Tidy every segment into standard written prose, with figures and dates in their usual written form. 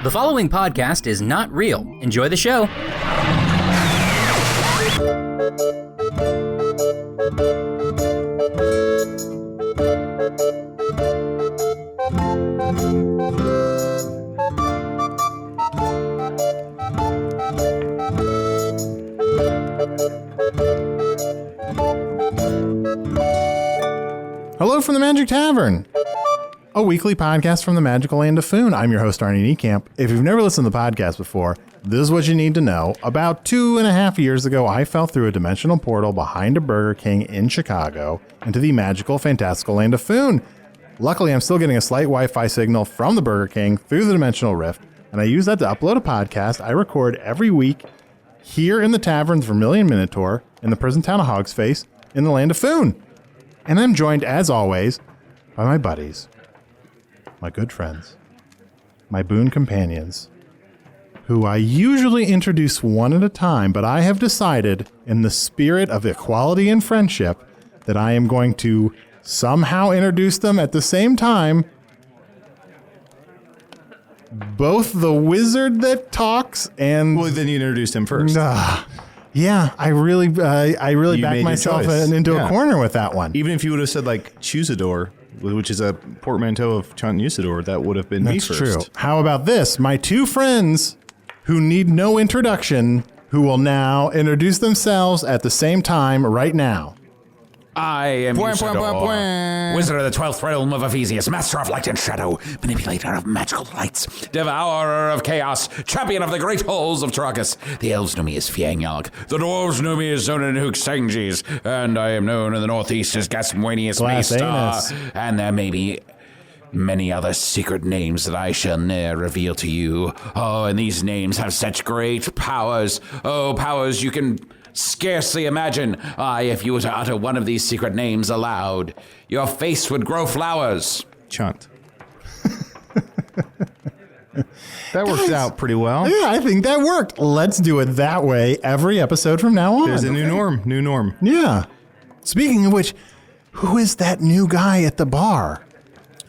The following podcast is not real. Enjoy the show. Hello from the Magic Tavern, a weekly podcast from the magical land of Foon. I'm your host, Arnie Niekamp. If you've never listened to the podcast before, this is what you need to know. About 2.5 years ago, I fell through a dimensional portal behind a Burger King in Chicago into the magical, fantastical land of Foon. Luckily, I'm still getting a slight Wi-Fi signal from the Burger King through the dimensional rift, and I use that to upload a podcast I record every week here in the Tavern's Vermilion Minotaur in the prison town of Hogsface in the land of Foon. And I'm joined, as always, by my buddies, my good friends, my boon companions, who I usually introduce one at a time, but I have decided, in the spirit of equality and friendship, that I am going to somehow introduce them at the same time. Both the wizard that talks and... Well, then you introduced him first. Yeah, I really backed myself into a corner with that one. Even if you would have said like Usidore, which is a portmanteau of Chunt and Usidore, that would have been me first. That's true. How about this? My two friends who need no introduction, who will now introduce themselves at the same time right now. I am Usidore, Wizard of the 12th Realm of Ephesius, Master of Light and Shadow, Manipulator of Magical Lights, Devourer of Chaos, Champion of the Great Halls of Tragus. The Elves know me as Fiangyalg, the Dwarves know me as Zonanhook Sangis, and I am known in the Northeast as Gasmwanius Maystar, and there may be many other secret names that I shall ne'er reveal to you. Oh, and these names have such great powers. Oh, powers you can scarcely imagine. If you were to utter one of these secret names aloud, your face would grow flowers. Chunt. That worked out pretty well. Yeah, I think that worked. Let's do it that way every episode from now on. There's a new norm. Yeah. Speaking of which, who is that new guy at the bar?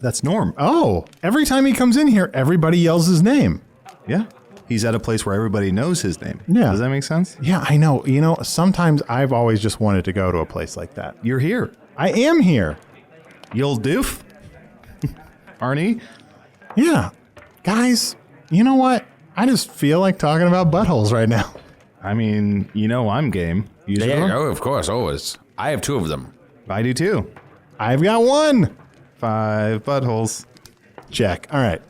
That's Norm. Oh, every time he comes in here, everybody yells his name. Yeah. He's at a place where everybody knows his name. Yeah. Does that make sense? Yeah, I know. You know, sometimes I've always just wanted to go to a place like that. You're here. I am here. You old doof. Arnie? Yeah. Guys, you know what? I just feel like talking about buttholes right now. I mean, you know I'm game. Oh, of course, always. I have 2 of them. I do too. I've got 1. 5 buttholes. Check. All right.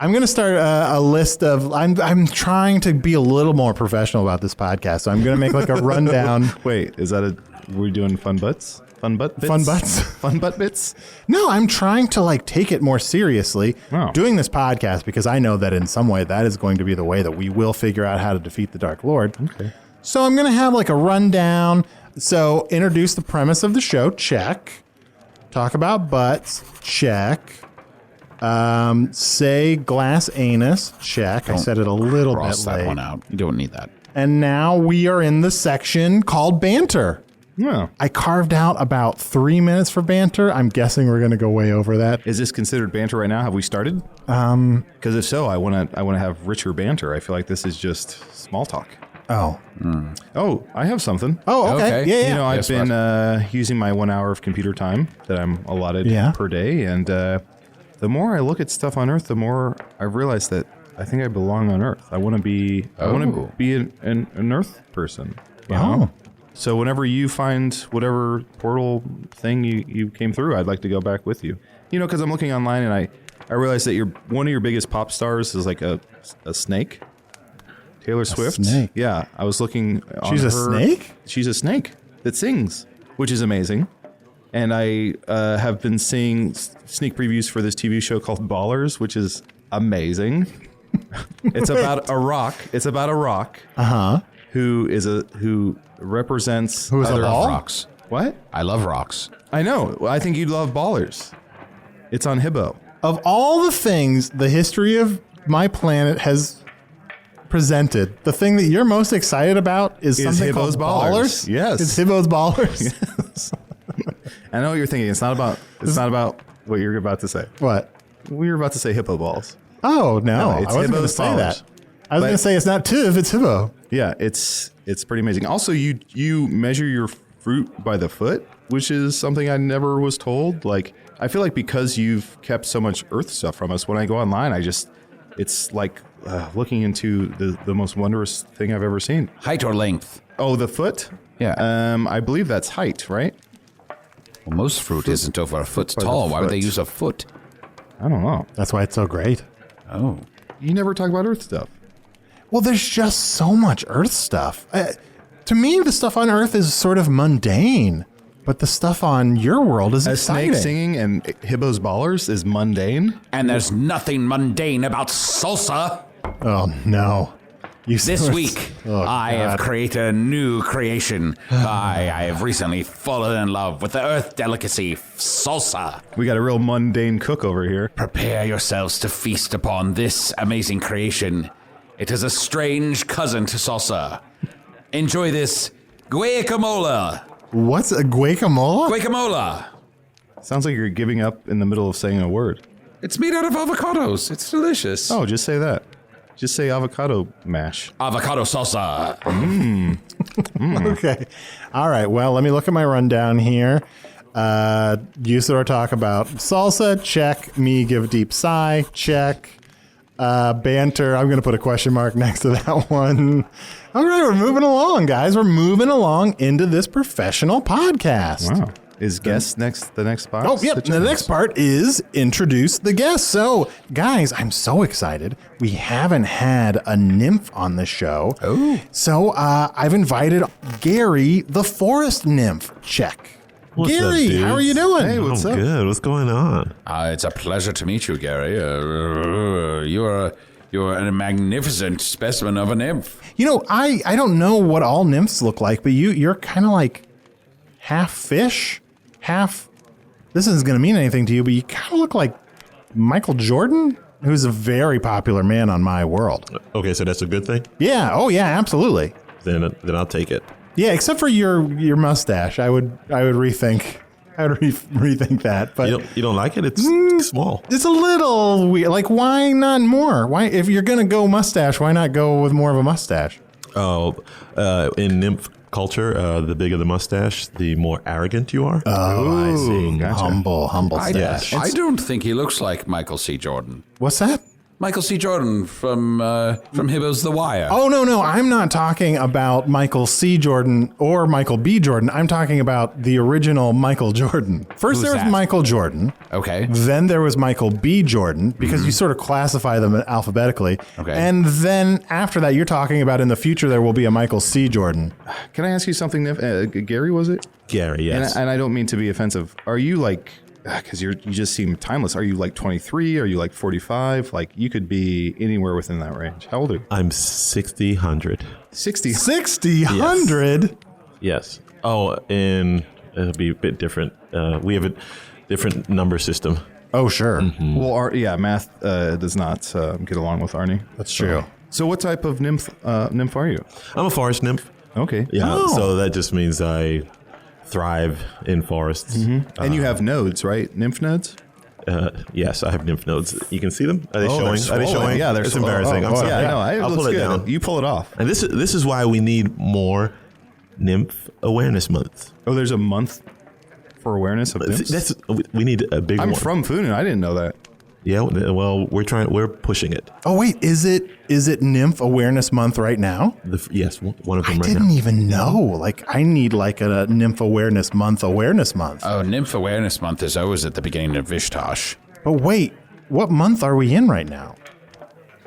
I'm going to start a list of... I'm trying to be a little more professional about this podcast, so I'm going to make like a rundown. Wait, is that we're doing fun butts? Fun butt bits? Fun butts? Fun butt bits? No, I'm trying to like take it more seriously doing this podcast because I know that in some way that is going to be the way that we will figure out how to defeat the Dark Lord. Okay. So I'm going to have like a rundown. So introduce the premise of the show. Check. Talk about butts. Check. Say glass anus. Check. I said it a little bit late. Cross that one out. You don't need that. And now we are in the section called banter. Yeah. I carved out about 3 minutes for banter. I'm guessing we're going to go way over that. Is this considered banter right now? Have we started? Because if so, I want to have richer banter. I feel like this is just small talk. Oh. Oh, I have something. Oh, okay. Yeah. You know, I've been using my 1 hour of computer time that I'm allotted per day, and the more I look at stuff on Earth, the more I realize that I think I belong on Earth. I want to be an Earth person. You know? So whenever you find whatever portal thing you came through, I'd like to go back with you. You know, because I'm looking online and I realize that one of your biggest pop stars is like a snake. Taylor Swift. Snake. Yeah, I was looking on She's a snake? She's a snake that sings, which is amazing. And I have been seeing sneak previews for this TV show called Ballers, which is amazing. It's about a rock. It's about a rock. Who represents other rocks. What? I love rocks. I know. I think you'd love Ballers. It's on Hibbo. Of all the things the history of my planet has presented, the thing that you're most excited about is something Hibbo's called Ballers? Yes. It's Hibbo's Ballers? Yes. I know what you're thinking. It's not about what you're about to say. What? We were about to say hippo balls. Oh, no. it's I wasn't going to Hibbo's say powers. that. I was going to say it's not Tiv, it's Hibbo. Yeah, it's pretty amazing. Also, you measure your fruit by the foot, which is something I never was told. Like, I feel like because you've kept so much earth stuff from us, when I go online, it's like looking into the most wondrous thing I've ever seen. Height or length? Oh, the foot? Yeah. I believe that's height, right? Well, most fruit isn't over a foot tall. Why would they use a foot? I don't know. That's why it's so great. Oh. You never talk about earth stuff. Well, there's just so much Earth stuff. To me, the stuff on Earth is sort of mundane, but the stuff on your world is A exciting. snake singing and Hibbo's ballers is mundane. And there's nothing mundane about salsa. Oh, no. This week, I have created a new creation. I have recently fallen in love with the earth delicacy, salsa. We got a real mundane cook over here. Prepare yourselves to feast upon this amazing creation. It is a strange cousin to salsa. Enjoy this guacamole. What's a guacamole? Guacamole. Sounds like you're giving up in the middle of saying a word. It's made out of avocados. It's delicious. Oh, just say that. Just say avocado mash. Avocado salsa. Okay. All right. Well, let me look at my rundown here. Usidore talk about salsa. Check. Me give deep sigh. Check. Banter. I'm going to put a question mark next to that one. All right. We're moving along, guys. We're moving along into this professional podcast. Wow. Is guest the next box? Oh, yep. The next part is introduce the guest. So, guys, I'm so excited. We haven't had a nymph on the show. Oh. So, I've invited Gary, the Forest Nymph. Check. What's Gary, up, dudes? how are you doing? Hey, what's up? Good. What's going on? It's a pleasure to meet you, Gary. You're a magnificent specimen of a nymph. You know, I don't know what all nymphs look like, but you're kind of like half fish, half. This isn't going to mean anything to you, but you kind of look like Michael Jordan, who's a very popular man on my world. Okay, so that's a good thing? Yeah. Oh, yeah. Absolutely. Then I'll take it. Yeah, except for your mustache, I would rethink. I would rethink that. But You don't like it? It's small. it's a little weird. Like, why not more? Why, if you're gonna go mustache, why not go with more of a mustache? Oh, in nymph culture, the bigger the mustache, the more arrogant you are. Oh, I see. Gotcha. Humble Yes. stash. I don't think he looks like Michael C. Jordan. What's that? Michael C. Jordan from Hibbo's The Wire. Oh, no. I'm not talking about Michael C. Jordan or Michael B. Jordan. I'm talking about the original Michael Jordan. First, Who's there was that? Michael Jordan. Okay. Then there was Michael B. Jordan, because you sort of classify them alphabetically. Okay. And then after that, you're talking about in the future, there will be a Michael C. Jordan. Can I ask you something, Gary, was it? Gary, yes. And I don't mean to be offensive. Are you like, because you just seem timeless. Are you like 23? Are you like 45? Like, you could be anywhere within that range. How old are you? I'm 60, 100. 60. 60, 100? Yes. Oh, and it'll be a bit different. We have a different number system. Oh, sure. Well, math does not get along with Arnie. That's true. So what type of nymph are you? I'm a forest nymph. Okay. Yeah. Oh. So that just means I thrive in forests. And you have nodes, right? Nymph nodes? Yes, I have nymph nodes. You can see them? Are they showing? Are they swollen. showing? Yeah, they're It's swollen. embarrassing. I'm sorry. Yeah, no, it I'll looks pull it good. down. You pull it off. And this is why we need more Nymph Awareness Month. Oh, there's a month for awareness of nymphs? We need a big I'm one. from Funen. I didn't know that. Yeah, well, we're pushing it. Oh, wait. Is it Nymph Awareness Month right now? Yes, one of them I right didn't now. even know. Like, I need like a Nymph Awareness Month. Oh, Nymph Awareness Month is always at the beginning of Vishtosh. But wait, what month are we in right now?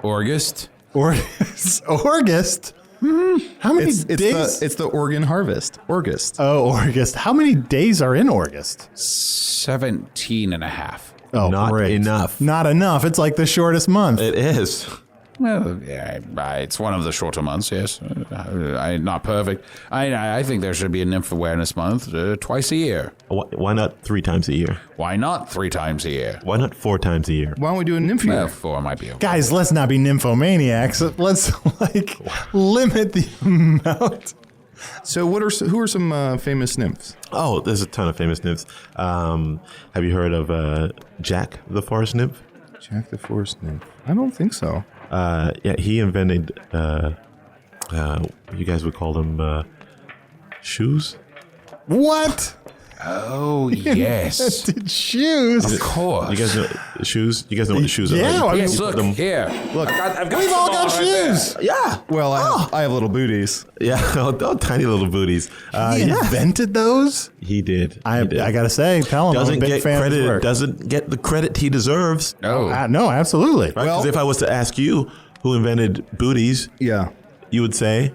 August? August? How many days? It's the Oregon harvest. August. Oh, August. How many days are in August? 17 and a half. Oh, Not great. enough. Not enough. It's like the shortest month. It is. Well, yeah, it's one of the shorter months, yes. Not perfect. I think there should be a Nymph Awareness Month twice a year. Why not 3 times a year? Why not 3 times a year? Why not 4 times a year? Why don't we do a nymph year? Well, 4 might be okay. Guys, let's not be nymphomaniacs. Let's limit the amount. So who are some famous nymphs? Oh, there's a ton of famous nymphs. Have you heard of Jack, the forest nymph? Jack the Forest Nymph. I don't think so. Yeah, he invented, you guys would call them shoes? What? Oh, yes. Shoes. Of course. You guys know shoes? You guys know what the shoes are? Yeah, right? Yes, look, here. Look, I've got We've all some got right there. shoes. Yeah. well, I have little booties. Yeah, tiny little booties. He invented those? He did. I got to say, tell him I'm a Doesn't big get fan of his credit. work. Doesn't get the credit he deserves. Oh, No, absolutely. Right? Because if I was to ask you who invented booties, Yeah. you would say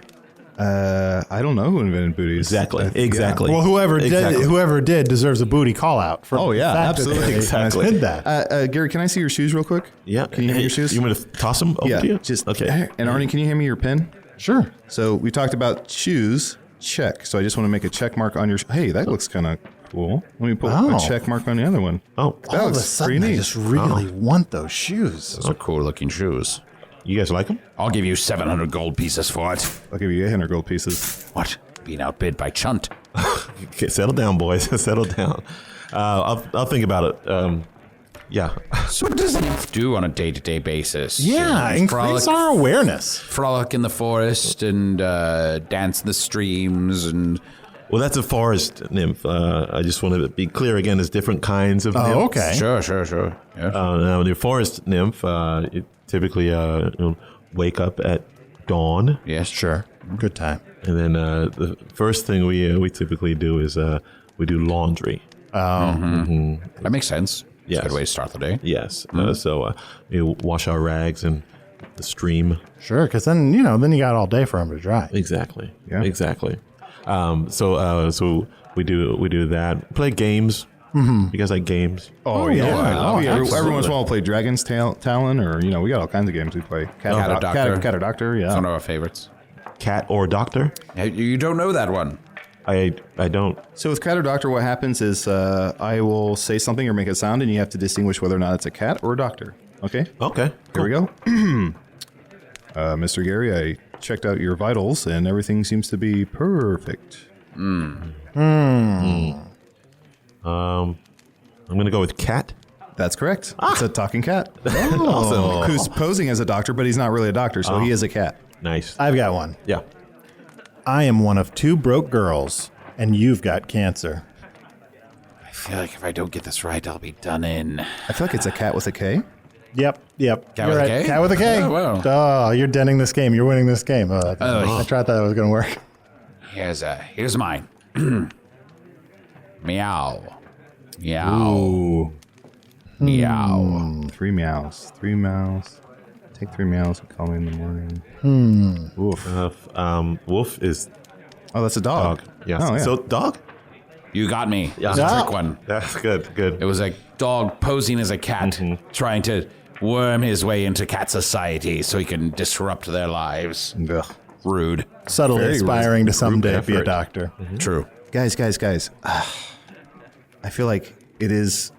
I don't know who invented booties. exactly. Well, whoever did deserves a booty call out. For Oh, yeah, the fact absolutely. That they Exactly. did that. Gary, can I see your shoes real quick? Yeah. Can you hand me your shoes? You want me to toss them over to you? Just okay. And Arnie, can you hand me your pen? Sure. So we talked about shoes. Check. So I just want to make a check mark on your. Hey, that looks kind of cool. Let me put Oh. a check mark on the other one. Oh, That All of a looks sudden, pretty I neat. just really want those shoes. those are cool looking shoes. you guys like them? I'll give you 700 gold pieces for it. I'll give you 800 gold pieces. What? Being outbid by Chunt. Okay, settle down, boys. Settle down. I'll think about it. Yeah. So what does a nymph do on a day-to-day basis? Yeah, You know, increase our awareness. frolic in the forest and dance in the streams and... Well, that's a forest nymph. I just want to be clear again. There's different kinds of nymphs. Oh, okay. Sure. Yeah. Now, the forest nymph, you typically wake up at dawn, Yes. Sure. Good time. and then the first thing we typically do is we do laundry. That makes sense. It's Yes. a good way to start the day. Yes. So we wash our rags in the stream. Sure, because then you got all day for them to dry. Exactly. Yeah. Exactly. So we do that. Play games. You guys like games? Oh, yeah. yeah, Every once in a while, we'll play Dragon's Talon, or we got all kinds of games we play. Cat or Doctor. Cat or Doctor. It's one Yeah. of our favorites. Cat or doctor? Hey, you don't know that one. I don't. So with Cat or Doctor, what happens is I will say something or make a sound, and you have to distinguish whether or not it's a cat or a doctor. Okay. Okay. Here we go. Mr. Gary, I checked out your vitals, and everything seems to be perfect. I'm gonna go with cat. That's correct. It's a talking cat. Awesome. Who's posing as a doctor, but he's not really a doctor, so he is a cat. Nice. I've got one. Yeah. I am one of two broke girls, and you've got cancer. I feel like if I don't get this right, I'll be done in. I feel like it's a cat with a K. Yep. Cat You're with a right. K? Cat with a K. Oh, wow. Oh, you're denting this game. You're winning this game. I tried that it was going to work. Here's mine. Meow. Meow. Ooh. Meow. 3 meows. 3 meows. Take 3 meows and call me in the morning. Oof. Wolf is Oh, that's a dog. dog. Yes. Oh, yeah. So dog. You got me. Yeah. It was a Yeah. trick one. That's good. Good. It was a dog posing as a cat, trying to worm his way into cat society so he can disrupt their lives. Ugh. Rude. Subtly Very aspiring to someday be a effort. doctor. True. Guys. I feel like it is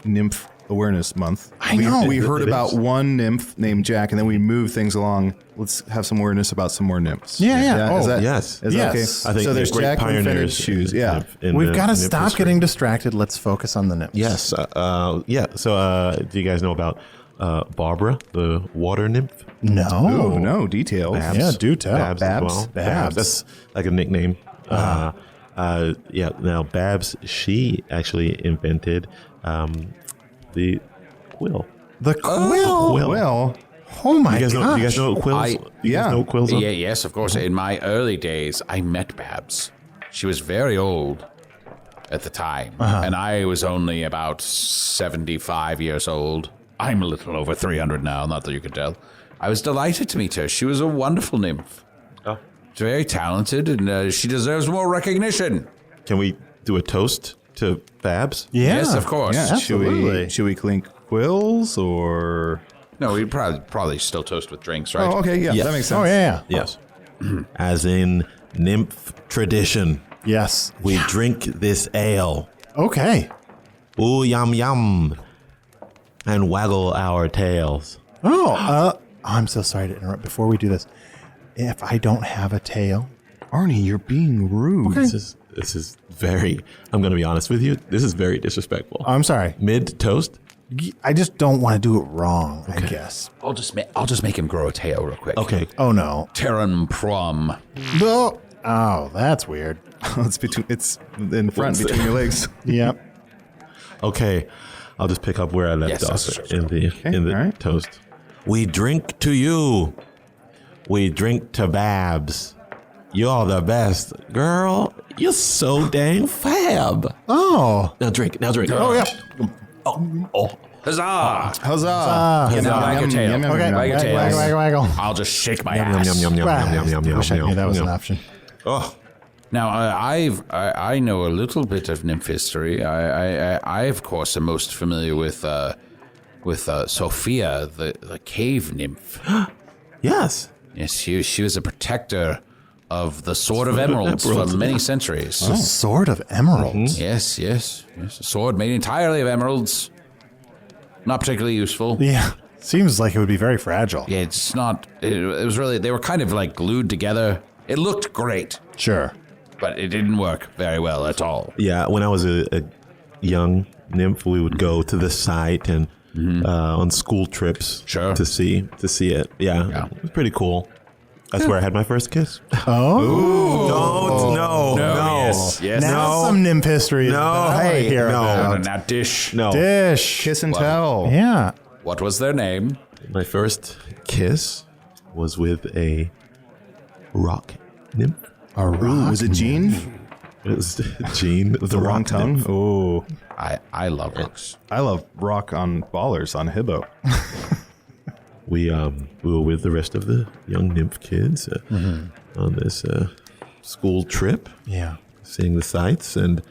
Nymph Awareness Month. I know. We heard It about is. one nymph named Jack, and then we moved things along. Let's have some awareness about some more nymphs. Yeah. Is Oh, that, yes. Is Yes. that okay? I think so. There's great Jack who invented pioneers. shoes. Yeah. We've got to nymph stop history. getting distracted. Let's focus on the nymphs. Yes. Yeah. So, do you guys know about Barbara, the water nymph? No. Oh no details. Babs. Yeah, do tell. Babs. Babs? As well. Babs. That's like a nickname. Yeah. Now, Babs, she actually invented the quill. The quill. Quill. Well, Oh my You guys know? gosh. You guys know what quills? You yeah. guys know what quills are? Yeah, yes, of course. In my early days, I met Babs. She was very old at the time, and I was only about 75 years old. I'm a little over 300 now, not that you can tell. I was delighted to meet her. She was a wonderful nymph. Oh. She's very talented, and she deserves more recognition. Can we do a toast to Babs? Yeah. Yes, of course. yeah. Absolutely. Should we clink quills or? No, we'd probably still toast with drinks, right? Oh, okay. Yeah, Yes. that makes sense. Oh, yeah. Yes. As in nymph tradition, Yes. we drink this ale. Okay. Ooh, yum, yum. And waggle our tails. Oh, I'm so sorry to interrupt. Before we do this, if I don't have a tail, Arnie, you're being rude. This is very, I'm going to be honest with you. This is very disrespectful. I'm sorry. Mid toast, I just don't want to do it wrong, I guess. I'll just make him grow a tail real quick. Okay. Oh, no. Terran prom. No. Oh, that's weird. It's in front between your legs. Yep. Okay. I'll just pick up where I left off in the toast. We drink to you. We drink to Babs. You're the best. Girl, you're so dang fab. Oh. Now drink. Oh, yeah. Oh. Huzzah! Huzzah. Now wag your tail. Okay. Wag your tails. Waggle. I'll just shake my Yum, ass. yum, yum, yum, yum, yum, yum, Wish I knew yum, that was yum. an option. Oh. Now, I know a little bit of nymph history. I of course am most familiar with Sophia, the cave nymph. Yes. Yes, she was a protector of the Sword of Emeralds for many centuries. The Sword of Emeralds. Yes. A sword made entirely of emeralds. Not particularly useful. Yeah. Seems like it would be very fragile. Yeah, it's not. It was really. They were kind of like glued together. It looked great, Sure. but it didn't work very well at all. Yeah, when I was a young nymph, we would go to the site and on school trips to see it. Yeah, it was pretty cool. That's where I had my first kiss. Oh. No. Yes. Now some nymph history. Hey, here. Now dish. No. Dish. Kiss and tell. Yeah. What was their name? My first kiss was with a rock nymph. A rock. Was it Jean? It was Jean with The wrong tongue? nymph. Oh. I love rocks. I love rock on ballers on Hibbo. We were with the rest of the young nymph kids on this school trip. Yeah. Seeing the sights, and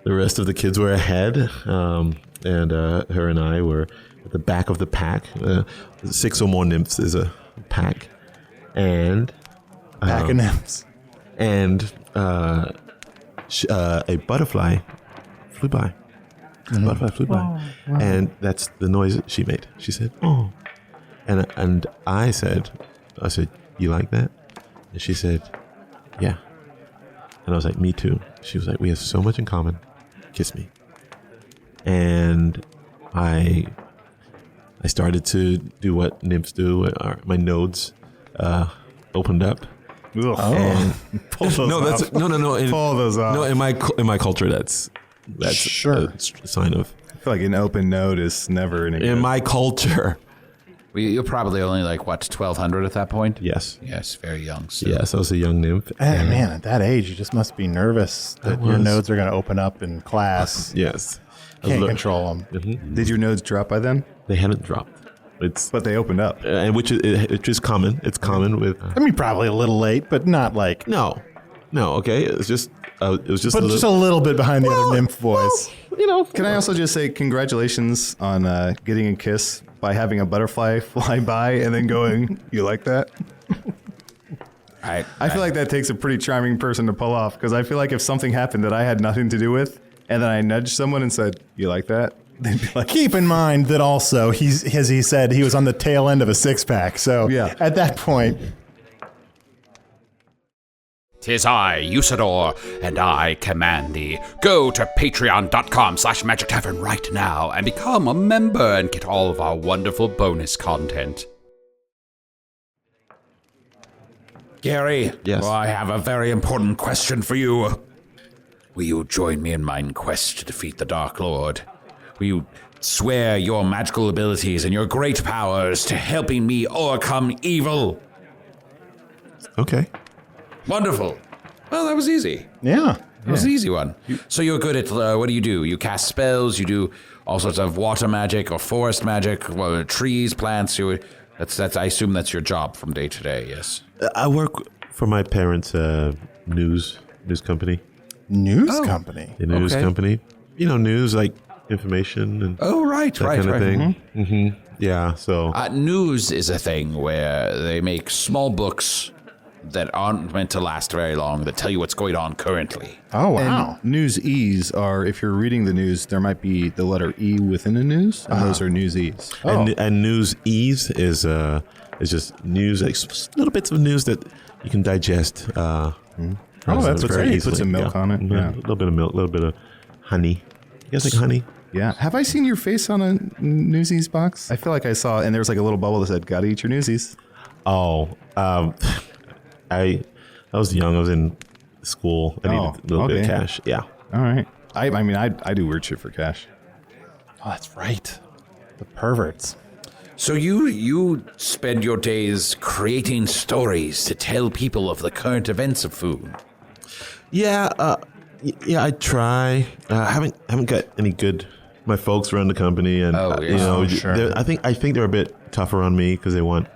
the rest of the kids were ahead, and her and I were at the back of the pack. 6 or more nymphs is a pack, and Pack of nymphs. and a butterfly flew by. A butterfly flew by, and that's the noise she made. She said, "Oh," and I said, "You like that?" And she said, "Yeah." And I was like, "Me too." She was like, "We have so much in common. Kiss me." And I started to do what nymphs do. My nodes opened up. And Pull those off. No. Pull those off. No, in my culture, that's Sure. a sign of. I feel like an open node is never an In my culture, You're probably only like, what, 1,200 at that point? yes. Yes, very young. So. Yes, I was a young nymph. And man, at that age, you just must be nervous that your nodes are going to open up in class. Yes. Can't control them. Did your nodes drop by then? They hadn't dropped. But they opened up. And which is common. It's common with. I mean, probably a little late, but not like. No. Okay. It was just. But just a little bit behind the other nymph voice. Can I also just say congratulations on getting a kiss by having a butterfly fly by and then going, "You like that?" I feel like that takes a pretty charming person to pull off, because I feel like if something happened that I had nothing to do with, and then I nudged someone and said, "You like that?" they'd be like, Keep in mind that also, as he said, he was on the tail end of a 6-pack. So Yeah. at that point. 'Tis I, Usidore, and I command thee. Go to patreon.com/Magic Tavern right now and become a member and get all of our wonderful bonus content. Gary, Yes. I have a very important question for you. Will you join me in mine quest to defeat the Dark Lord? Will you swear your magical abilities and your great powers to helping me overcome evil? Okay. Wonderful. Well, that was easy. Yeah. It was an easy one. So you're good at, what do? You cast spells, you do all sorts of water magic or forest magic, trees, plants. That's. I assume that's your job from day to day, yes? I work for my parents' news company. News company. The news company. News like information and Right, that kind of thing. Mm-hmm. Yeah, so. News is a thing where they make small books that aren't meant to last very long that tell you what's going on currently. Oh, wow. And news E's are, if you're reading the news, there might be the letter E within a news, and those are news E's. And news ease is just news, like little bits of news that you can digest. That's very great. easily. Put some milk on it. Yeah. A little bit of milk, a little bit of honey. You guys like honey? Yeah. Have I seen your face on a Newsies box? I feel like I saw, and there was like a little bubble that said, "Gotta eat your Newsies." Oh, I was young. I was in school. I needed a little bit of cash. Yeah. All right. I mean, I do weird shit for cash. Oh, that's right. The perverts. So you spend your days creating stories to tell people of the current events of food. Yeah. I try. Haven't got any good. My folks run the company, and sure. I think they're a bit tougher on me because they want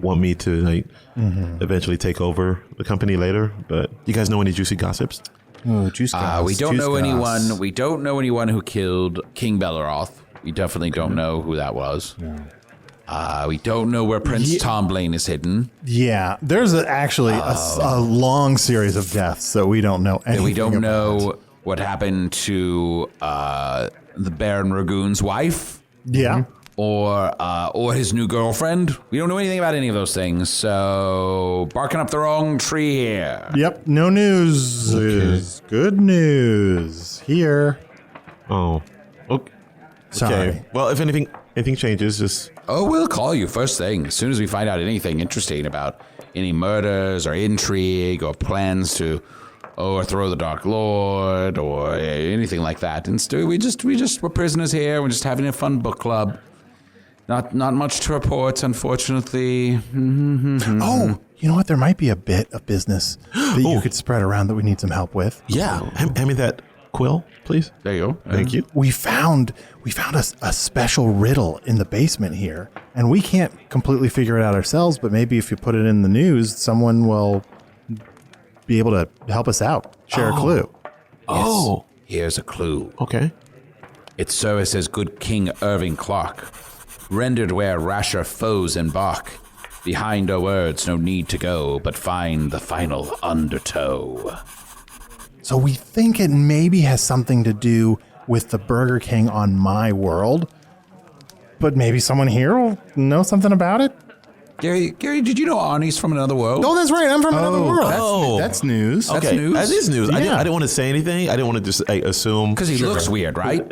me to like eventually take over the company later. But you guys know any juicy gossips? Oh, juice goss. We don't know anyone. We don't know anyone who killed King Belleroth. We definitely don't know who that was. No. We don't know where Prince Tomblaine is hidden. Yeah, there's actually a long series of deaths that we don't know anything We don't about. know what happened to the Baron Ragoon's wife. Yeah. Or his new girlfriend. We don't know anything about any of those things, so barking up the wrong tree here. Yep, no news is good news here. Oh, okay. Sorry. Well, if anything changes, just We'll call you first thing as soon as we find out anything interesting about any murders or intrigue or plans to overthrow the Dark Lord or anything like that. Instead, we're prisoners here. We're just having a fun book club. Not much to report, unfortunately. Oh, you know what? There might be a bit of business that you could spread around that we need some help with. yeah. Hand me that quill, please. There you go. Thank you. We found a special riddle in the basement here, and we can't completely figure it out ourselves, but maybe if you put it in the news, someone will be able to help us out, share a clue. Oh, Here's a clue. okay. Its service as good King Irving Clark, rendered where rasher foes embark. Behind our words, no need to go, but find the final undertow. So we think it maybe has something to do with the Burger King on my world, but maybe someone here will know something about it? Gary, did you know Arnie's from another world? Oh, that's right. I'm from another world. That's news. That's Okay, news. that is news. I Yeah. didn't want to say anything. I didn't want to just assume. Because he looks weird, right?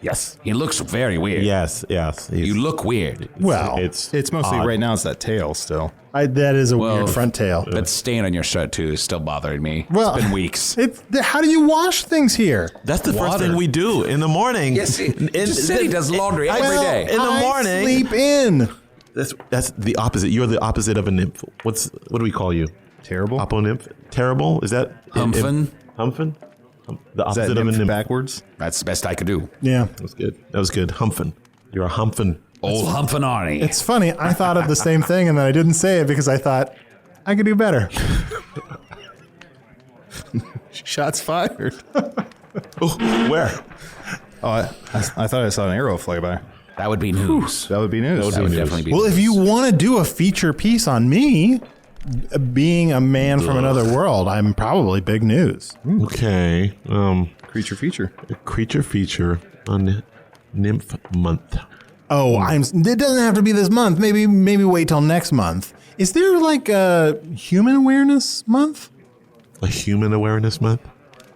Yes. He looks very weird. Yes. You look weird. Well, It's mostly right now. It's that tail still. that is a weird front tail. That stain on your shirt, too, is still bothering me. Well, it's been weeks. How do you wash things here? That's the first thing we do in the morning. Yes, just said he does laundry every day. In the morning. Sleep in. That's the opposite. You're the opposite of a nymph. What do we call you? Terrible. Apo nymph? Terrible? Is that Humphin? Humphin? The Is that opposite of a nymph. backwards? That's the best I could do. Yeah. That was good. Humphin. You're a humphin. Old Humphin' Arnie. It's funny. I thought of the same thing, and then I didn't say it because I thought I could do better. Shots fired. Oh, where? Oh, I thought I saw an arrow fly by. That would be news. That would be news. That would definitely be Well, news. if you want to do a feature piece on me, being a man from another world, I'm probably big news. Okay. Creature feature. A creature feature on Nymph Month. Oh, it doesn't have to be this month. Maybe wait till next month. Is there like a Human Awareness Month? A Human Awareness Month?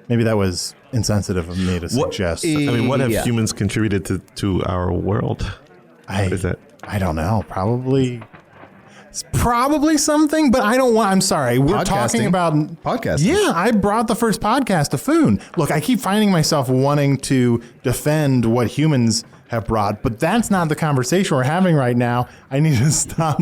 Maybe that was insensitive of me to suggest. I mean, what have Yeah. humans contributed to our world? I Is that? I don't know. It's probably something, but I don't want. I'm sorry. We're talking Podcasting. about Podcasting. Yeah, I brought the first podcast to Foon. Look, I keep finding myself wanting to defend what humans have brought, but that's not the conversation we're having right now. I need to stop.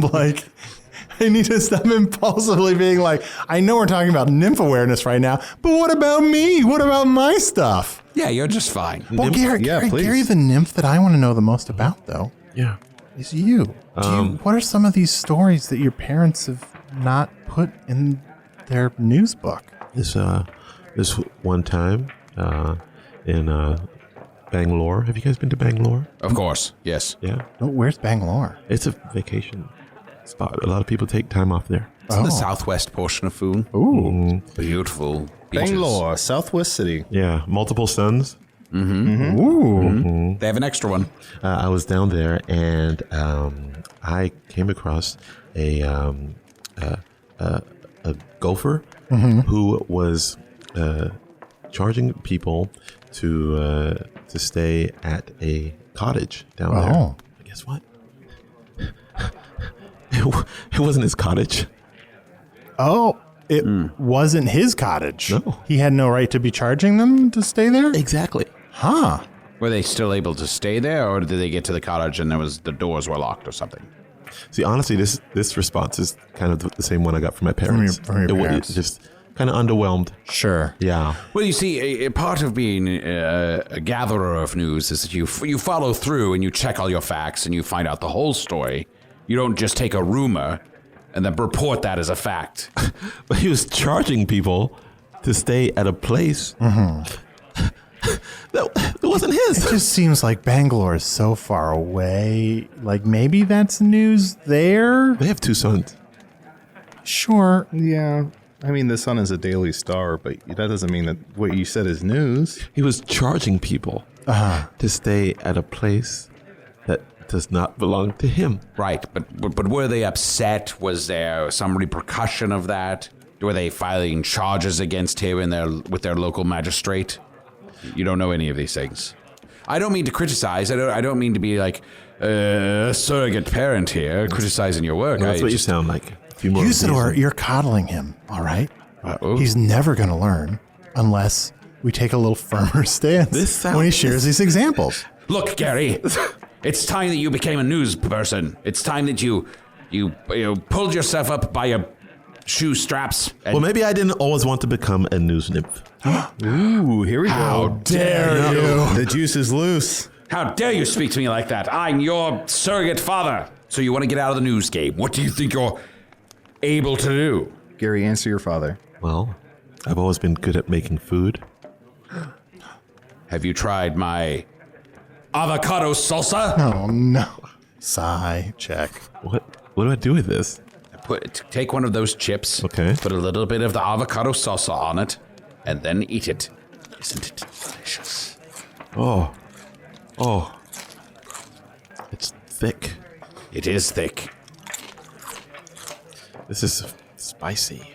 I need to stop impulsively being like, I know we're talking about nymph awareness right now, but what about me? What about my stuff? Yeah, you're just fine. Well, Nymph? Gary, the nymph that I want to know the most about, though, Yeah. is you. What are some of these stories that your parents have not put in their news book? This one time in Bangalore. Have you guys been to Bangalore? Of course, yes. Yeah. Oh, where's Bangalore? It's a vacation spot. A lot of people take time off there. It's in the southwest portion of Foon. Ooh. Beautiful beaches. Bangalore, Southwest City. Yeah. Multiple suns. Ooh. They have an extra one. I was down there and I came across a gopher who was charging people to stay at a cottage down there. Oh. But guess what? It wasn't his cottage. Oh, it wasn't his cottage. No. He had no right to be charging them to stay there? Exactly. Huh. Were they still able to stay there, or did they get to the cottage and the doors were locked or something? See, honestly, this response is kind of the same one I got from my parents. From your parents. It just kind of underwhelmed. Sure. Yeah. Well, you see, a part of being a gatherer of news is that you follow through and you check all your facts and you find out the whole story. You don't just take a rumor and then report that as a fact. But he was charging people to stay at a place that wasn't his. It just seems like Bangalore is so far away. Like, maybe that's news there? They have 2 sons. Sure. Yeah. I mean, the sun is a daily star, but that doesn't mean that what you said is news. He was charging people to stay at a place that does not belong to him. Right, but were they upset? Was there some repercussion of that? Were they filing charges against him with their local magistrate? You don't know any of these things. I don't mean to criticize. I don't mean to be like a surrogate parent here criticizing your work. Well, that's what you sound like. Usidore, you're coddling him, all right? He's never going to learn unless we take a little firmer stance when he shares these examples. Look, Gary, it's time that you became a news person. It's time that you pulled yourself up by your shoe straps. Well, maybe I didn't always want to become a news nymph. Ooh, here we go. How dare you? The juice is loose. How dare you speak to me like that? I'm your surrogate father. So you want to get out of the news game. What do you think you're able to do? Gary, answer your father. Well, I've always been good at making food. Have you tried my avocado salsa? Oh, no. Sigh, check. What do I do with this? Take one of those chips, Okay. Put a little bit of the avocado salsa on it, and then eat it. Isn't it delicious? Oh. It's thick. It is thick. This is spicy.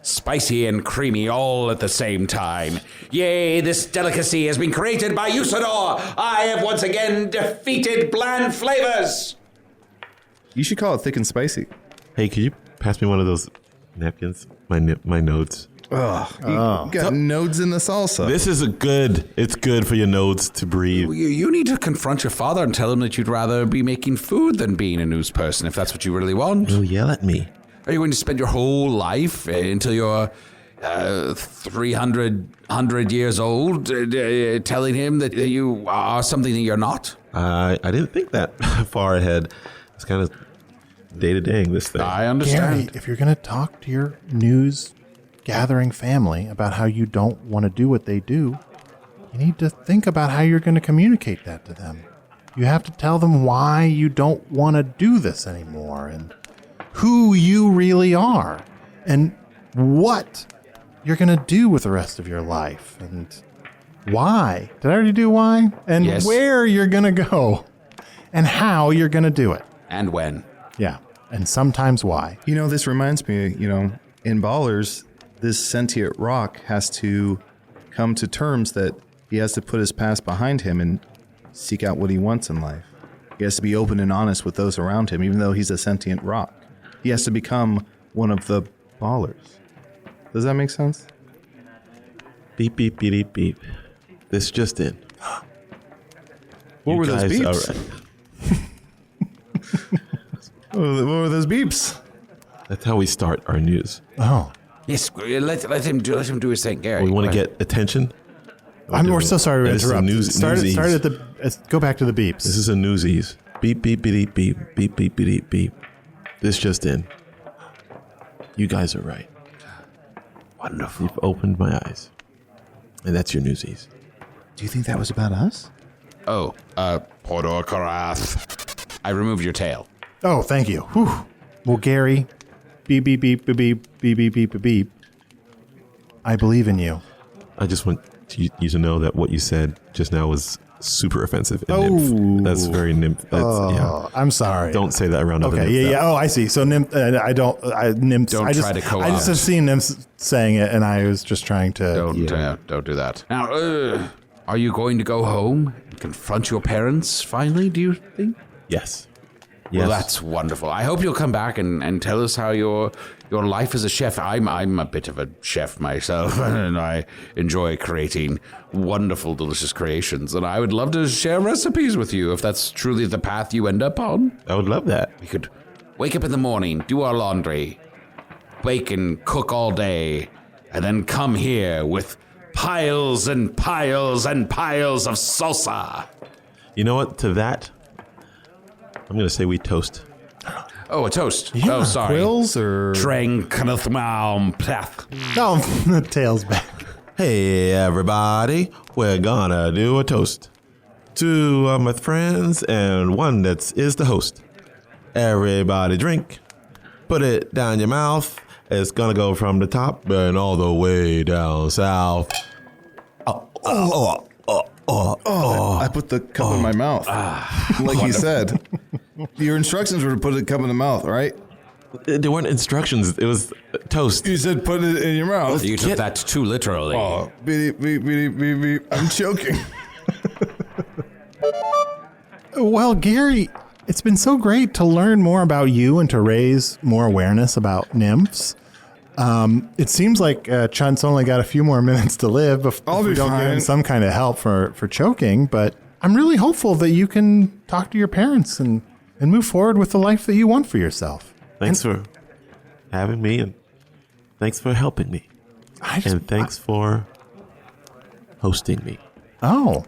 Spicy and creamy all at the same time. Yea, this delicacy has been created by Usidore. I have once again defeated bland flavors. You should call it thick and spicy. Hey, could you pass me one of those napkins? My nodes. Ugh. You got nodes in the salsa. This is it's good for your nodes to breathe. You need to confront your father and tell him that you'd rather be making food than being a news person, if that's what you really want. He'll yell at me. Are you going to spend your whole life until you're 300 years old telling him that you are something that you're not? I didn't think that far ahead. It's kind of day-to-daying this thing. I understand. Gary, if you're going to talk to your news gathering family about how you don't want to do what they do, you need to think about how you're going to communicate that to them. You have to tell them why you don't want to do this anymore and who you really are and what you're going to do with the rest of your life and why. Did I already do why? And yes. Where you're going to go and how you're going to do it. And when. Yeah. And sometimes why. You know, this reminds me, in Ballers, this sentient rock has to come to terms that he has to put his past behind him and seek out what he wants in life. He has to be open and honest with those around him, even though he's a sentient rock. He has to become one of the Ballers. Does that make sense? Beep, beep, beep, beep, beep. This just in. What were those guys beeps? What were those beeps? That's how we start our news. Oh. Yes, let him do his thing, Gary. We want to get attention. We're so sorry to This is a interrupt. Start newsies. at the. Go back to the beeps. This is a newsies. Beep, beep, beep, beep, beep, beep, beep, beep. This just in. You guys are right. Wonderful. You've opened my eyes. And that's your newsies. Do you think that was about us? Oh, Podor Karath. I removed your tail. Oh, thank you. Whew. Well, Gary, beep, beep, beep, beep, beep, beep, beep, beep, beep. I believe in you. I just want you to know that what you said just now was super offensive. Oh. Nymph. That's very nymph. That's, Oh, I'm sorry. Don't say that around other Okay, nymphs. yeah. Oh, I see. So nymphs. Don't I try to co-opt. I just have seen nymphs saying it, and I was just trying to. Don't do that. Now, Are you going to go home and confront your parents finally, do you think? Yes. Well, that's wonderful. I hope you'll come back and tell us how your life as a chef. I'm a bit of a chef myself, and I enjoy creating wonderful, delicious creations. And I would love to share recipes with you if that's truly the path you end up on. I would love that. We could wake up in the morning, do our laundry, bake and cook all day, and then come here with piles and piles and piles of salsa. You know what? To that, I'm going to say we toast. Oh, a toast. Yeah. Oh, sorry. Quills or... Oh, the tail's back. Hey, everybody. We're going to do a toast. To my friends and one that is the host. Everybody drink. Put it down your mouth. It's going to go from the top and all the way down south. I put the cup in my mouth. Like you said. Your instructions were to put the cup in the mouth, right? There weren't instructions. It was toast. You said put it in your mouth. You took that too literally. Oh, beep, beep, beep, beep, beep. I'm choking. Well, Gary, it's been so great to learn more about you and to raise more awareness about nymphs. It seems like Chunt's only got a few more minutes to live before we don't give him some kind of help for choking, but I'm really hopeful that you can talk to your parents and move forward with the life that you want for yourself. Thanks for having me, and thanks for helping me. And thanks for hosting me. Oh.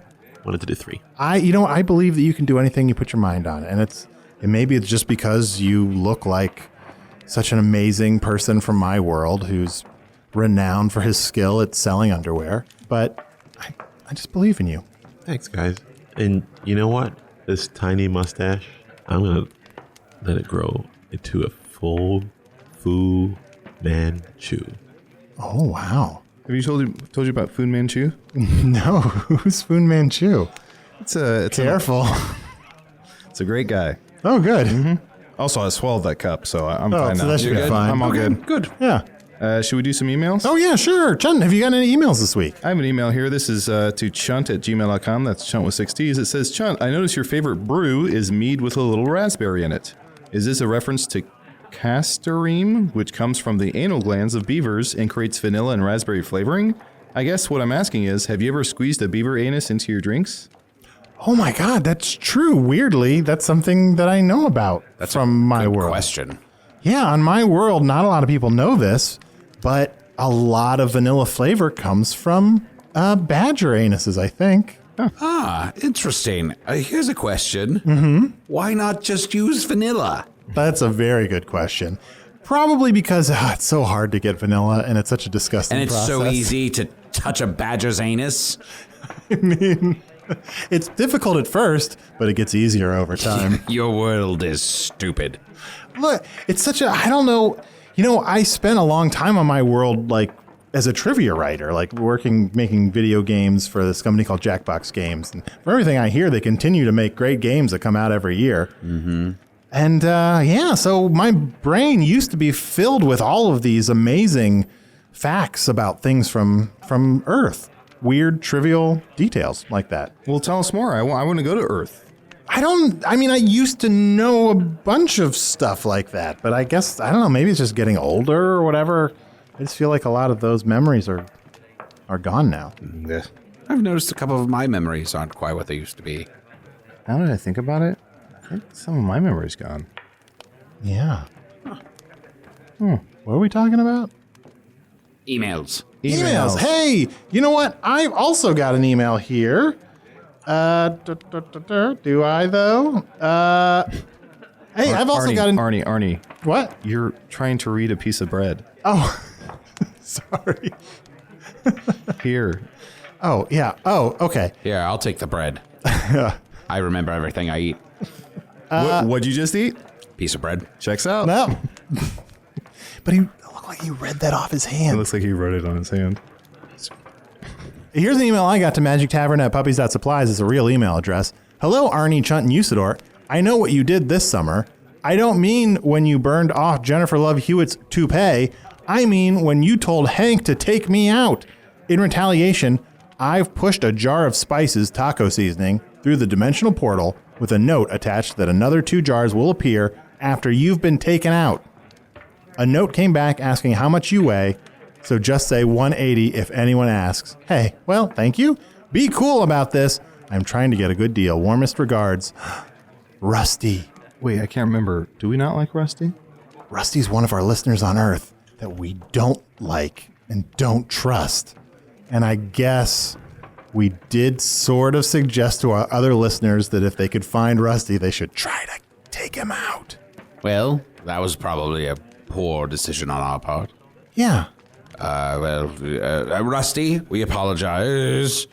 Wanted to do 3. I believe that you can do anything you put your mind on, and maybe it's just because you look like such an amazing person from my world who's renowned for his skill at selling underwear, but I just believe in you. Thanks, guys. And you know what? This tiny mustache, I'm going to let it grow into a full Fu Manchu. Oh, wow. Have you told you about Fu Manchu? No, who's Fu Manchu? It's Careful. It's a great guy. Oh, good. Mm-hmm. Also, I swallowed that cup, so I'm fine now. So that should be fine. I'm all good. Good. Yeah. Should we do some emails? Oh, yeah, sure. Chunt, have you got any emails this week? I have an email here. This is to chunt@gmail.com. That's Chunt with 6 T's. It says, Chunt, I notice your favorite brew is mead with a little raspberry in it. Is this a reference to castoreum, which comes from the anal glands of beavers and creates vanilla and raspberry flavoring? I guess what I'm asking is, have you ever squeezed a beaver anus into your drinks? Oh, my God, that's true. Weirdly, that's something that I know about from my world. Question. Yeah, on my world, not a lot of people know this, but a lot of vanilla flavor comes from badger anuses, I think. Huh. Ah, interesting. Here's a question. Mm-hmm. Why not just use vanilla? That's a very good question. Probably because it's so hard to get vanilla, and it's such a disgusting process. And it's so easy to touch a badger's anus. I mean, it's difficult at first, but it gets easier over time. Your world is stupid. Look, it's such a, I don't know. You know, I spent a long time on my world, like, as a trivia writer, like making video games for this company called Jackbox Games. And from everything I hear, they continue to make great games that come out every year. Mm-hmm. And so my brain used to be filled with all of these amazing facts about things from Earth. Weird, trivial details like that. Well, tell us more. I want to go to Earth. I used to know a bunch of stuff like that, but I guess, I don't know, maybe it's just getting older or whatever. I just feel like a lot of those memories are gone now. Yeah. I've noticed a couple of my memories aren't quite what they used to be. Now that I think about it, I think some of my memory's gone. Yeah. What are we talking about? Emails. Hey, you know what? I've also got an email here. Do I though? Hey, I've also got an... Arnie. What? You're trying to read a piece of bread. Oh, sorry. Here. Oh, yeah. Oh, okay. Here, I'll take the bread. I remember everything I eat. What'd you just eat? Piece of bread. Checks out. No. But he looked like he read that off his hand. It looks like he wrote it on his hand. Here's an email I got to Magic Tavern at Puppies.Supplies. It's a real email address. Hello, Arnie, Chunt, and Usidore. I know what you did this summer. I don't mean when you burned off Jennifer Love Hewitt's toupee. I mean when you told Hank to take me out. In retaliation, I've pushed a jar of spices taco seasoning through the dimensional portal with a note attached that another 2 jars will appear after you've been taken out. A note came back asking how much you weigh, so just say 180 if anyone asks. Hey, well, thank you. Be cool about this. I'm trying to get a good deal. Warmest regards, Rusty. Wait, I can't remember. Do we not like Rusty? Rusty's one of our listeners on Earth that we don't like and don't trust. And I guess we did sort of suggest to our other listeners that if they could find Rusty, they should try to take him out. Well, that was probably a poor decision on our part. Yeah. Rusty, we apologize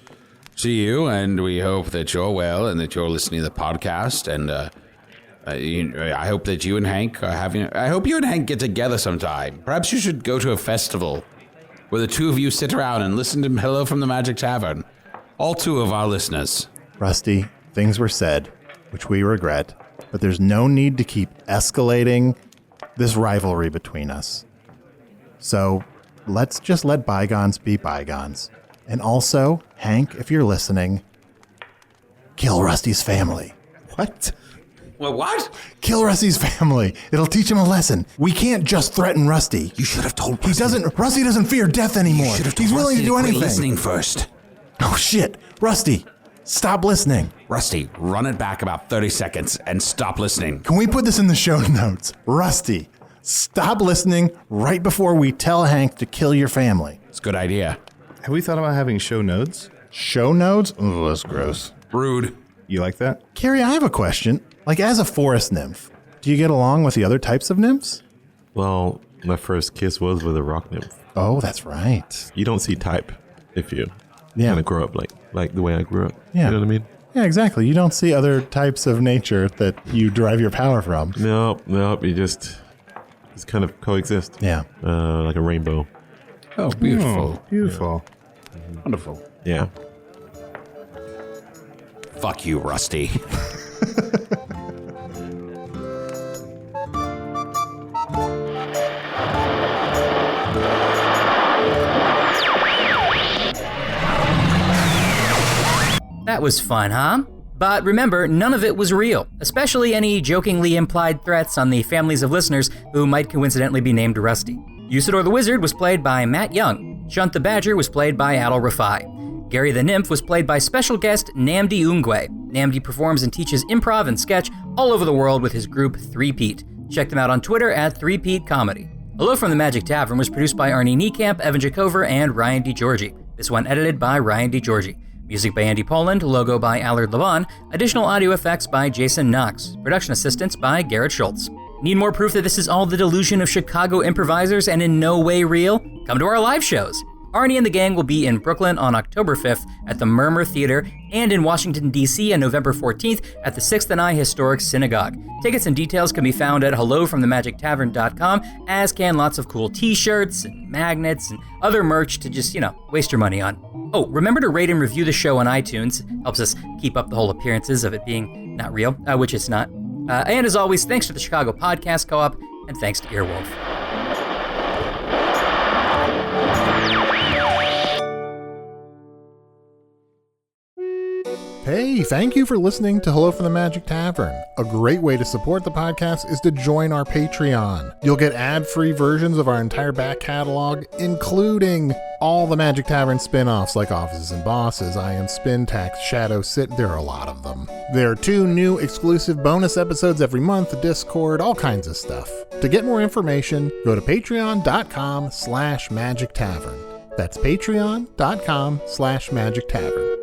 to you, and we hope that you're well and that you're listening to the podcast. And I hope that you and Hank are having. I hope you and Hank get together sometime. Perhaps you should go to a festival where the 2 of you sit around and listen to Hello from the Magic Tavern. All 2 of our listeners. Rusty, things were said, which we regret, but there's no need to keep escalating this rivalry between us. So let's just let bygones be bygones. And also, Hank, if you're listening, kill Rusty's family. What? Well, what? Kill Rusty's family. It'll teach him a lesson. We can't just threaten Rusty. You should have told Rusty. Rusty doesn't fear death anymore. He's willing to do anything. Listening first. Oh, shit. Rusty, stop listening. Rusty, run it back about 30 seconds and stop listening. Can we put this in the show notes? Rusty, stop listening right before we tell Hank to kill your family. It's a good idea. Have we thought about having show nodes? Show nodes? Oh, that's gross. Rude. You like that? Carrie, I have a question. Like, as a forest nymph, do you get along with the other types of nymphs? Well, my first kiss was with a rock nymph. Oh, that's right. You don't see type if you kind of grow up like the way I grew up. Yeah. You know what I mean? Yeah, exactly. You don't see other types of nature that you derive your power from. No, you just kind of coexist. Yeah. Like a rainbow. Oh, beautiful. Beautiful. Yeah. Wonderful. Yeah. Fuck you, Rusty. That was fun, huh? But remember, none of it was real, especially any jokingly implied threats on the families of listeners who might coincidentally be named Rusty. Usidore the Wizard was played by Matt Young. Chunt the Badger was played by Adal Rifai. Gary the Nymph was played by special guest Nnamdi Ngwe. Nnamdi performs and teaches improv and sketch all over the world with his group 3-Pete. Check them out on Twitter at 3Pete Comedy. Hello from the Magic Tavern was produced by Arnie Niekamp, Evan Jacover, and Ryan DiGiorgi. This one edited by Ryan DiGiorgi. Music by Andy Poland, logo by Allard Laban, additional audio effects by Jason Knox, production assistance by Garrett Schultz. Need more proof that this is all the delusion of Chicago improvisers and in no way real? Come to our live shows. Arnie and the gang will be in Brooklyn on October 5th at the Murmur Theater and in Washington, D.C. on November 14th at the 6th and I Historic Synagogue. Tickets and details can be found at hellofromthemagictavern.com, as can lots of cool t-shirts and magnets and other merch to just, waste your money on. Oh, remember to rate and review the show on iTunes. It helps us keep up the whole appearances of it being not real, which it's not. And as always, thanks to the Chicago Podcast Co-op, and thanks to Earwolf. Hey, thank you for listening to Hello from the Magic Tavern. A great way to support the podcast is to join our Patreon. You'll get ad-free versions of our entire back catalog, including all the Magic Tavern spin-offs like Offices and Bosses, I Am Spin Tax, Shadow Sit. There are a lot of them. There are 2 new exclusive bonus episodes every month, Discord, all kinds of stuff. To get more information, go to patreon.com/Magic Tavern. That's patreon.com/Magic Tavern.